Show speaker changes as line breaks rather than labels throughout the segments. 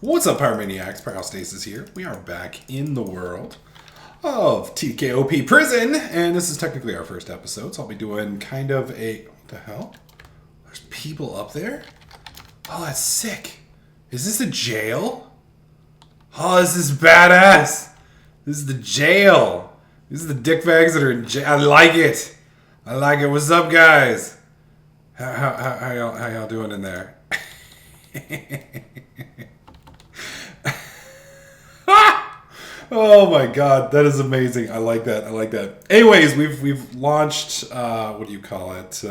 What's up, Pyromaniacs? Pyrostasis here. We are back in the world of TDK OP Prison, and this is technically our first episode, so I'll be doing kind of a... What the hell? There's people up there? Oh, that's sick. Is this a jail? Oh, this is badass. This is the jail. These are the dickbags that are in jail. I like it. I like it. What's up, guys? How y'all doing in there? Oh my god, that is amazing. I like that. I like that. Anyways, we've launched what do you call it?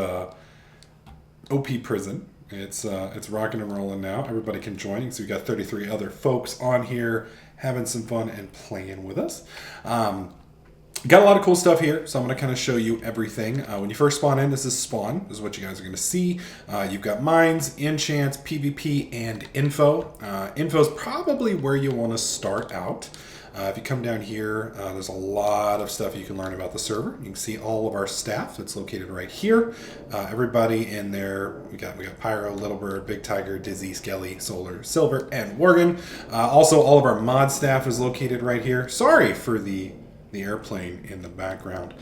OP Prison. It's rocking and rolling now. Everybody can join. So we got 33 other folks on here having some fun and playing with us. Got a lot of cool stuff here, so I'm going to kind of show you everything. When you first spawn in, this is spawn. This is what you guys are going to see. You've got mines, enchants, PvP, and info. Info is probably where you want to start out. If you come down here, there's a lot of stuff you can learn about the server. You can see all of our staff. It's located right here. Everybody in there, we got Pyro, Little Bird, Big Tiger, Dizzy, Skelly, Solar, Silver, and Worgen. Also, all of our mod staff is located right here. Sorry for the airplane in the background.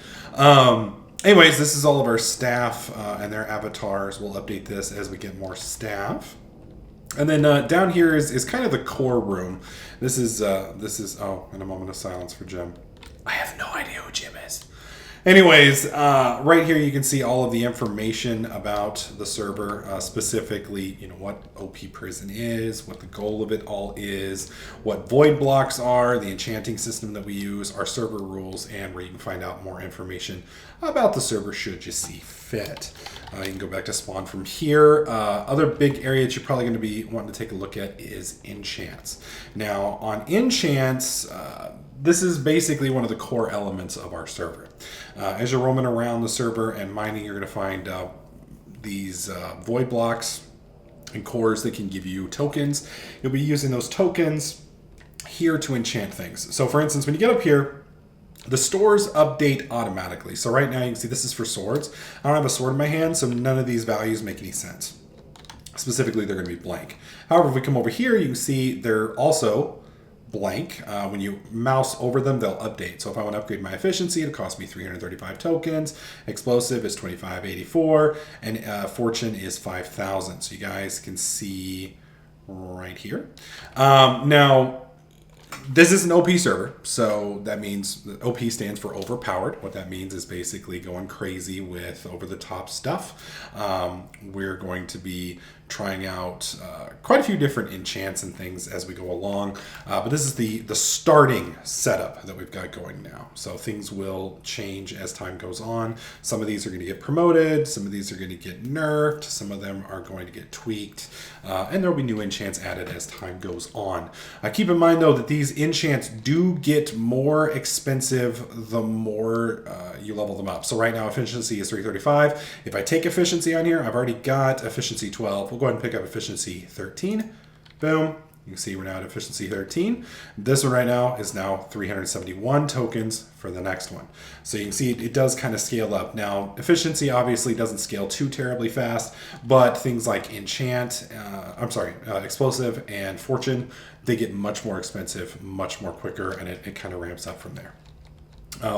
Anyways, this is all of our staff and their avatars. We'll update this as we get more staff. And then down here is kind of the core room. This is oh, and a moment of silence for Jim. I have no idea who Jim is. Anyways, right here you can see all of the information about the server, specifically, you know, what OP Prison is, what the goal of it all is, what void blocks are, the enchanting system that we use, our server rules, and where you can find out more information about the server should you see fit. You can go back to spawn from here. Other big area that you're probably going to be wanting to take a look at is Enchants. Now, on Enchants, this is basically one of the core elements of our server. As you're roaming around the server and mining, you're going to find these void blocks and cores that can give you tokens. You'll be using those tokens here to enchant things. So for instance, when you get up here, the stores update automatically. So right now you can see this is for swords. I don't have a sword in my hand, so none of these values make any sense. Specifically, they're going to be blank. However, if we come over here, you can see they're also blank. When you mouse over them, they'll update. So if I want to upgrade my efficiency, it'll cost me 335 tokens. Explosive is 2584, and fortune is 5,000. So you guys can see right here. Now, this is an OP server, so that means OP stands for overpowered. What that means is basically going crazy with over-the-top stuff. We're going to be trying out quite a few different enchants and things as we go along. But this is the starting setup that we've got going now. So things will change as time goes on. Some of these are going to get promoted. Some of these are going to get nerfed. Some of them are going to get tweaked. And there will be new enchants added as time goes on. Keep in mind, though, that these enchants do get more expensive the more you level them up. So right now, efficiency is 335. If I take efficiency on here, I've already got efficiency 12. We'll go ahead and pick up efficiency 13. Boom. You can see we're now at efficiency 13. This one right now is now 371 tokens for the next one. So you can see it does kind of scale up. Now, efficiency obviously doesn't scale too terribly fast, but things like explosive and fortune, they get much more expensive, much more quicker, and it kind of ramps up from there.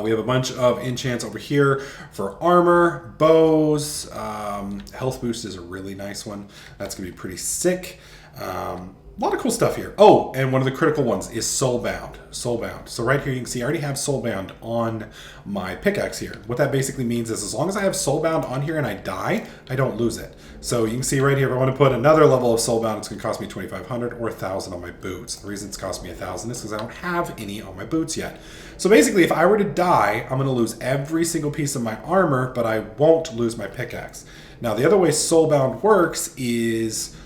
We have a bunch of enchants over here for armor, bows. Health boost is a really nice one. That's going to be pretty sick. A lot of cool stuff here. Oh, and one of the critical ones is Soulbound. Soulbound. So right here you can see I already have Soulbound on my pickaxe here. What that basically means is as long as I have Soulbound on here and I die, I don't lose it. So you can see right here, if I want to put another level of Soulbound, it's going to cost me 2,500 or 1,000 on my boots. The reason it's cost me 1,000 is because I don't have any on my boots yet. So basically, if I were to die, I'm going to lose every single piece of my armor, but I won't lose my pickaxe. Now, the other way Soulbound works is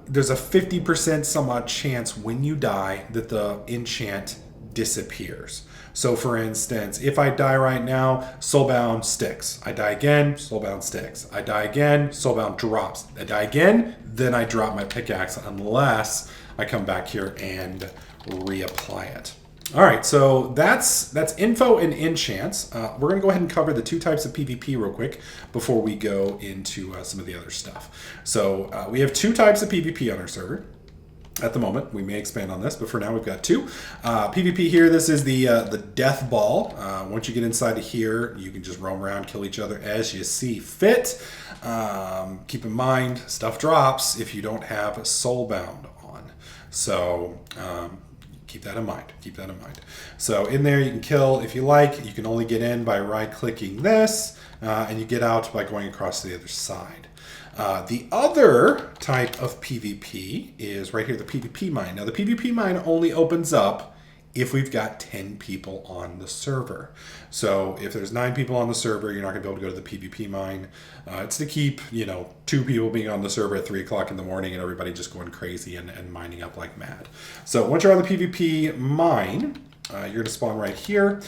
there's a 50% some odd chance when you die that the enchant disappears. So for instance, if I die right now, Soulbound sticks. I die again, Soulbound sticks. I die again, Soulbound drops. I die again, then I drop my pickaxe unless I come back here and reapply it. All right, so that's info and enchants. We're going to go ahead and cover the two types of PvP real quick before we go into some of the other stuff. So we have two types of PvP on our server. at the moment. We may expand on this, but for now we've got 2. PvP here, this is the death ball. Once you get inside of here, you can just roam around, kill each other as you see fit. Keep in mind, stuff drops if you don't have Soulbound on. So keep that in mind. Keep that in mind. So in there you can kill if you like. You can only get in by right-clicking this, and you get out by going across to the other side. The other type of PvP is right here, the PvP mine. Now, the PvP mine only opens up if we've got 10 people on the server. So if there's 9 people on the server, you're not going to be able to go to the PvP mine. It's to keep, 2 people being on the server at 3 o'clock in the morning and everybody just going crazy and mining up like mad. So once you're on the PvP mine, you're going to spawn right here.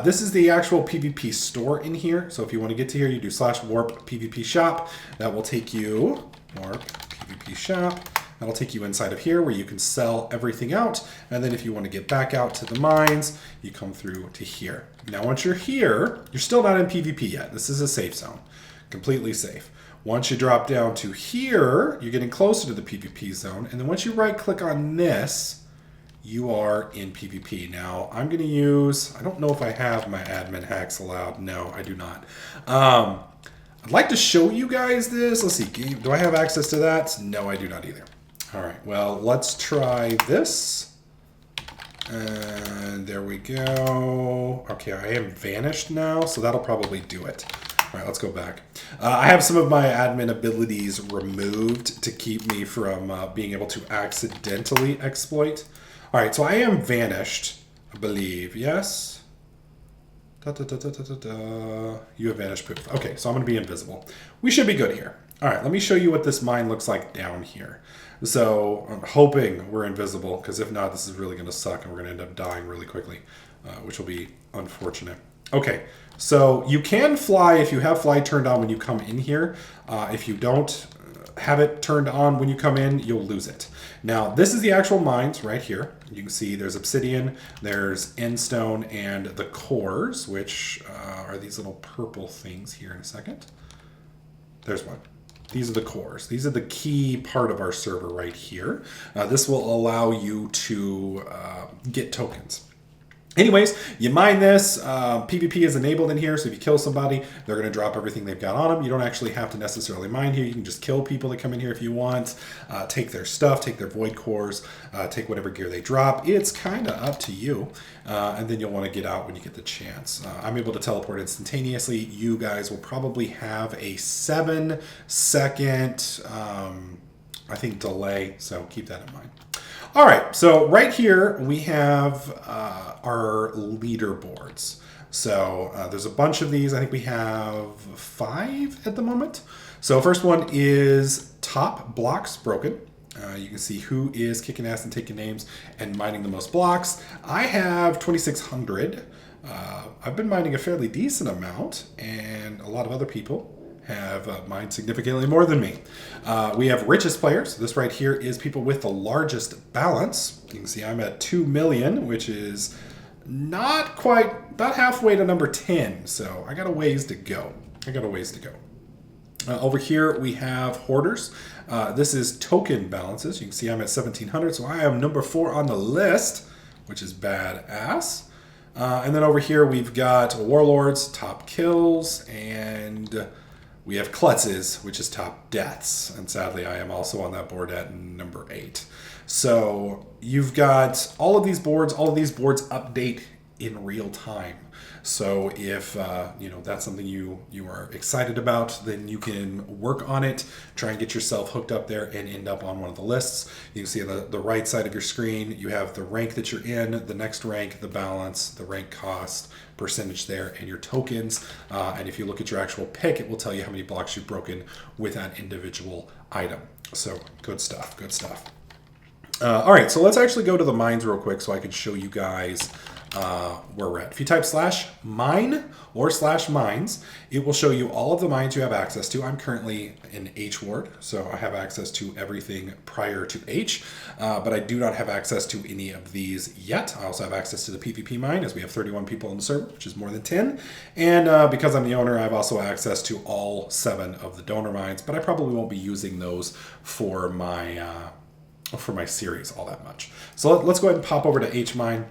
This is the actual PvP store in here. So if you want to get to here, you do /warp PvP shop. That will take you, warp PvP shop. That'll take you inside of here where you can sell everything out. And then if you want to get back out to the mines, you come through to here. Now, once you're here, you're still not in PvP yet. This is a safe zone, completely safe. Once you drop down to here, you're getting closer to the PvP zone. And then once you right click on this, you are in PvP. Now, I'm going to use, I don't know if I have my admin hacks allowed. No, I do not. I'd like to show you guys this. Let's see, do I have access to that? No, I do not either. All right, well, let's try this. And there we go. Okay, I am vanished now, so that'll probably do it. All right, let's go back. I have some of my admin abilities removed to keep me from being able to accidentally exploit. All right, so I am vanished, I believe. Yes? You have vanished poof. Okay, so I'm going to be invisible. We should be good here. All right, let me show you what this mine looks like down here. So I'm hoping we're invisible, because if not, this is really going to suck, and we're going to end up dying really quickly, which will be unfortunate. Okay, so you can fly if you have fly turned on when you come in here. If you don't have it turned on when you come in, you'll lose it. Now, this is the actual mines right here. You can see there's obsidian, there's endstone, and the cores, which are these little purple things here in a second. There's one. These are the cores. These are the key part of our server right here. This will allow you to get tokens. Anyways, you mine this. PvP is enabled in here, so if you kill somebody, they're going to drop everything they've got on them. You don't actually have to necessarily mine here. You can just kill people that come in here if you want. Take their stuff, take their void cores, take whatever gear they drop. It's kind of up to you. And then you'll want to get out when you get the chance. I'm able to teleport instantaneously. You guys will probably have a 7-second, I think, delay, so keep that in mind. All right, so right here we have our leaderboards. So there's a bunch of these. I think we have 5 at the moment. So first one is top blocks broken. You can see who is kicking ass and taking names and mining the most blocks. I have 2,600. I've been mining a fairly decent amount, and a lot of other people have mined significantly more than me. We have richest players. This right here is people with the largest balance. You can see I'm at 2 million, which is not quite, about halfway to number 10. So I got a ways to go. Over here we have hoarders. This is token balances. You can see I'm at 1,700, so I am number 4 on the list, which is badass. And then over here we've got warlords, top kills, and we have klutzes, which is top deaths. And sadly, I am also on that board at number 8. So you've got all of these boards. All of these boards update in real time. So if that's something you are excited about, then you can work on it, try and get yourself hooked up there and end up on one of the lists. You can see on the right side of your screen, you have the rank that you're in, the next rank, the balance, the rank cost, percentage there, and your tokens. And if you look at your actual pick, it will tell you how many blocks you've broken with that individual item. So good stuff, good stuff. All right, so let's actually go to the mines real quick so I can show you guys where we're at. If you type /mine or /mines, it will show you all of the mines you have access to. I'm currently in H ward, so I have access to everything prior to H, but I do not have access to any of these yet. I also have access to the PvP mine, as we have 31 people on the server, which is more than 10. And because I'm the owner, I have also access to all 7 of the donor mines, but I probably won't be using those for my for my series all that much. So let's go ahead and pop over to H-Mine.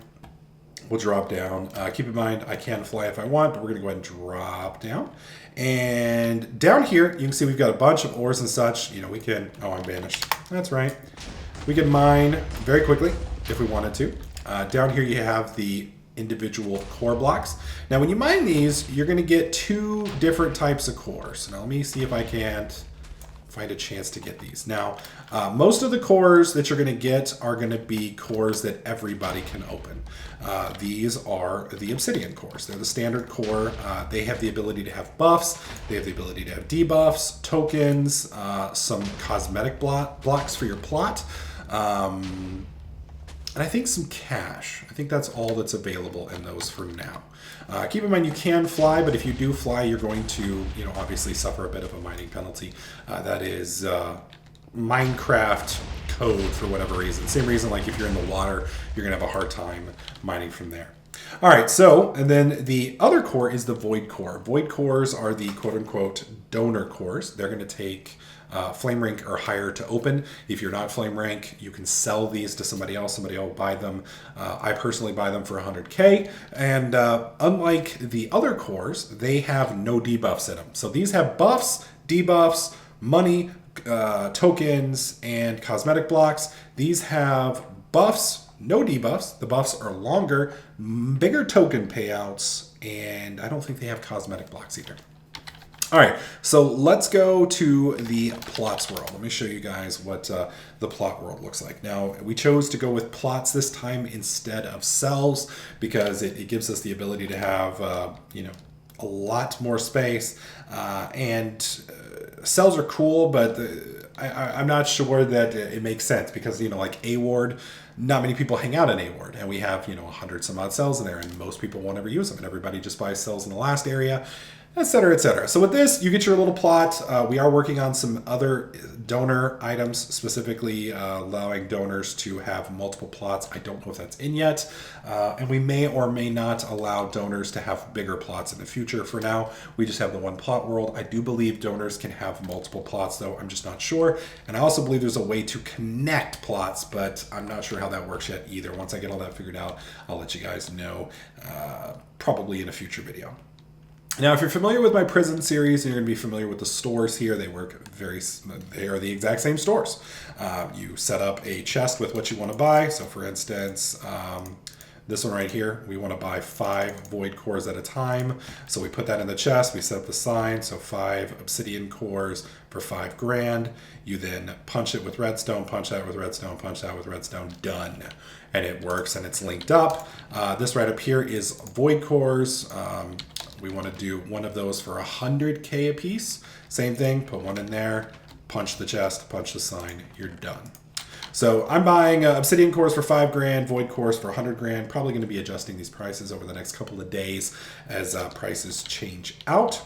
We'll drop down. Keep in mind, I can fly if I want, but we're going to go ahead and drop down. And down here, you can see we've got a bunch of ores and such. You know, we can... Oh, I'm banished. That's right. We can mine very quickly if we wanted to. Down here, you have the individual core blocks. Now, when you mine these, you're going to get two different types of cores. Now, let me see if I can't find a chance to get these. Now, most of the cores that you're going to get are going to be cores that everybody can open. These are the obsidian cores. They're the standard core. They have the ability to have buffs. They have the ability to have debuffs, tokens, some cosmetic blocks for your plot, and I think some cash. I think that's all that's available in those for now. Keep in mind you can fly, but if you do fly, you're going to, you know, obviously suffer a bit of a mining penalty. That is Minecraft code for whatever reason. Same reason, like if you're in the water, you're gonna have a hard time mining from there. All right, so, and then the other core is the void core. Void cores are the quote-unquote donor cores. They're gonna take flame rank or higher to open. If you're not flame rank, you can sell these to somebody else. Somebody else will buy them. I personally buy them for 100K. And unlike the other cores, they have no debuffs in them. So these have buffs, debuffs, money, tokens, and cosmetic blocks. These have buffs, no debuffs. The buffs are longer, bigger token payouts, and I don't think they have cosmetic blocks either. All right, so let's go to the plots world. Let me show you guys what the plot world looks like. Now, we chose to go with plots this time instead of cells because it gives us the ability to have, you know, a lot more space. And cells are cool, but I'm not sure that it makes sense because, you know, like A-Ward, not many people hang out in A-Ward, and we have, you know, 100 some odd cells in there, and most people won't ever use them, and everybody just buys cells in the last area, etc., etc. So with this, you get your little plot. We are working on some other donor items, specifically allowing donors to have multiple plots. I don't know if that's in yet. And we may or may not allow donors to have bigger plots in the future. For now, we just have the one plot world. I do believe donors can have multiple plots, though. I'm just not sure. And I also believe there's a way to connect plots, but I'm not sure how that works yet either. Once I get all that figured out, I'll let you guys know, probably in a future video. Now, if you're familiar with my prison series, and you're going to be familiar with the stores here, they are the exact same stores. You set up a chest with what you want to buy. So for instance, this one right here, we want to buy 5 void cores at a time. So we put that in the chest, we set up the sign. So 5 obsidian cores for 5 grand. You then punch it with redstone, punch that with redstone, punch that with redstone, done. And it works and it's linked up. This right up here is void cores. We want to do one of those for 100K a piece. Same thing, put one in there, punch the chest, punch the sign, you're done. So I'm buying obsidian cores for 5 grand, void cores for 100 grand. Probably going to be adjusting these prices over the next couple of days as prices change out.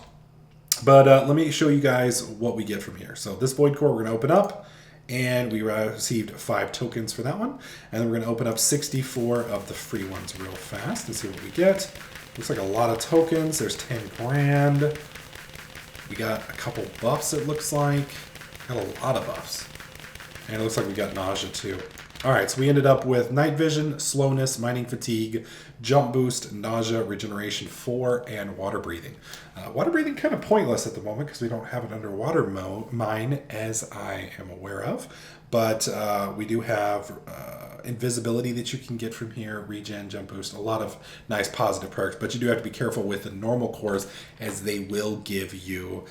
But let me show you guys what we get from here. So this void core we're going to open up, and we received 5 tokens for that one. And then we're going to open up 64 of the free ones real fast and see what we get. Looks like a lot of tokens. There's 10 grand. We got a couple buffs, it looks like. Got a lot of buffs. And it looks like we got nausea too. All right, so we ended up with night vision, slowness, mining fatigue, jump boost, nausea, regeneration 4, and water breathing. Water breathing kind of pointless at the moment because we don't have an underwater mine, as I am aware of. But we do have invisibility that you can get from here, regen, jump boost, a lot of nice positive perks. But you do have to be careful with the normal cores as they will give you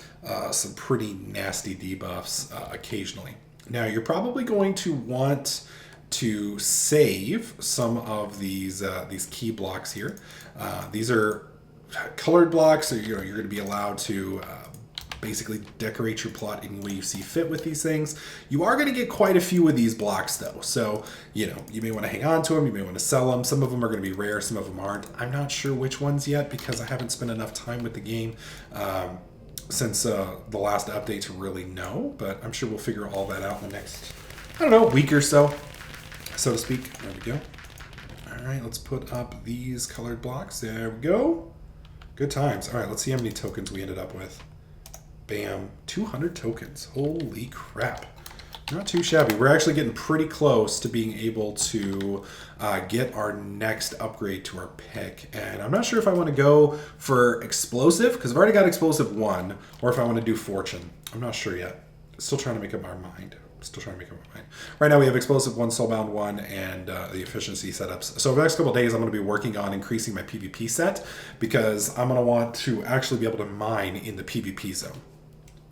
some pretty nasty debuffs occasionally. Now, you're probably going to want to save some of these key blocks here. These are colored blocks, so you're going to be allowed to basically decorate your plot any way you see fit with these things. You are going to get quite a few of these blocks though, so you may want to hang on to them, you may want to sell them. Some of them are going to be rare, some of them aren't. I'm not sure which ones yet because I haven't spent enough time with the game since the last update to really know, but I'm sure we'll figure all that out in the next, I don't know, week or so to speak. There we go. All right, let's put up these colored blocks. There we go. Good times. All right, let's see how many tokens we ended up with. Bam, 200 tokens. Holy crap. Not too shabby. We're actually getting pretty close to being able to get our next upgrade to our pick. And I'm not sure if I want to go for Explosive, because I've already got Explosive 1, or if I want to do Fortune. I'm not sure yet. Still trying to make up my mind. Right now we have Explosive 1, Soulbound 1, and the efficiency setups. So over the next couple of days, I'm going to be working on increasing my PvP set, because I'm going to want to actually be able to mine in the PvP zone.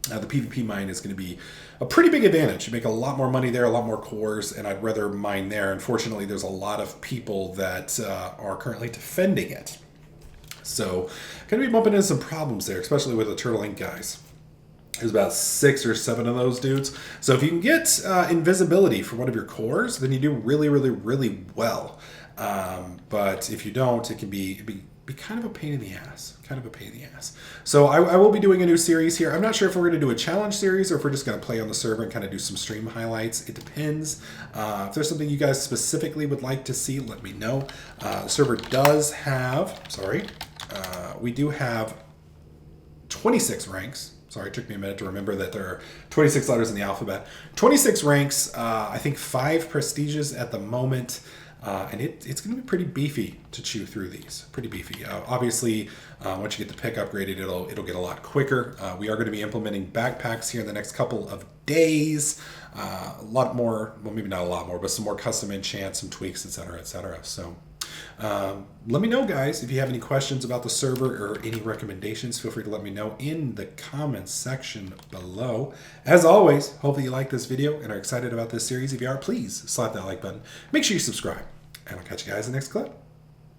The PvP mine is going to be a pretty big advantage. You make a lot more money there, a lot more cores, and I'd rather mine there. Unfortunately, there's a lot of people that are currently defending it. So, going to be bumping into some problems there, especially with the Turtle Ink guys. There's about 6 or 7 of those dudes. So if you can get invisibility for one of your cores, then you do really, really, really well. But if you don't, it can be kind of a pain in the ass. So I will be doing a new series here. I'm not sure if we're going to do a challenge series or if we're just going to play on the server and kind of do some stream highlights. It depends. If there's something you guys specifically would like to see, let me know. The server does have, we do have 26 ranks. Sorry, it took me a minute to remember that there are 26 letters in the alphabet. 26 ranks, I think 5 prestiges at the moment. And it's going to be pretty beefy to chew through these. Pretty beefy. Obviously, once you get the pick upgraded, it'll get a lot quicker. We are going to be implementing backpacks here in the next couple of days. A lot more, well, maybe not a lot more, but some more custom enchants, some tweaks, etc., etc. So let me know, guys, if you have any questions about the server or any recommendations. Feel free to let me know in the comments section below. As always, hopefully you like this video and are excited about this series. If you are, please slap that like button. Make sure you subscribe, and I'll catch you guys in the next clip.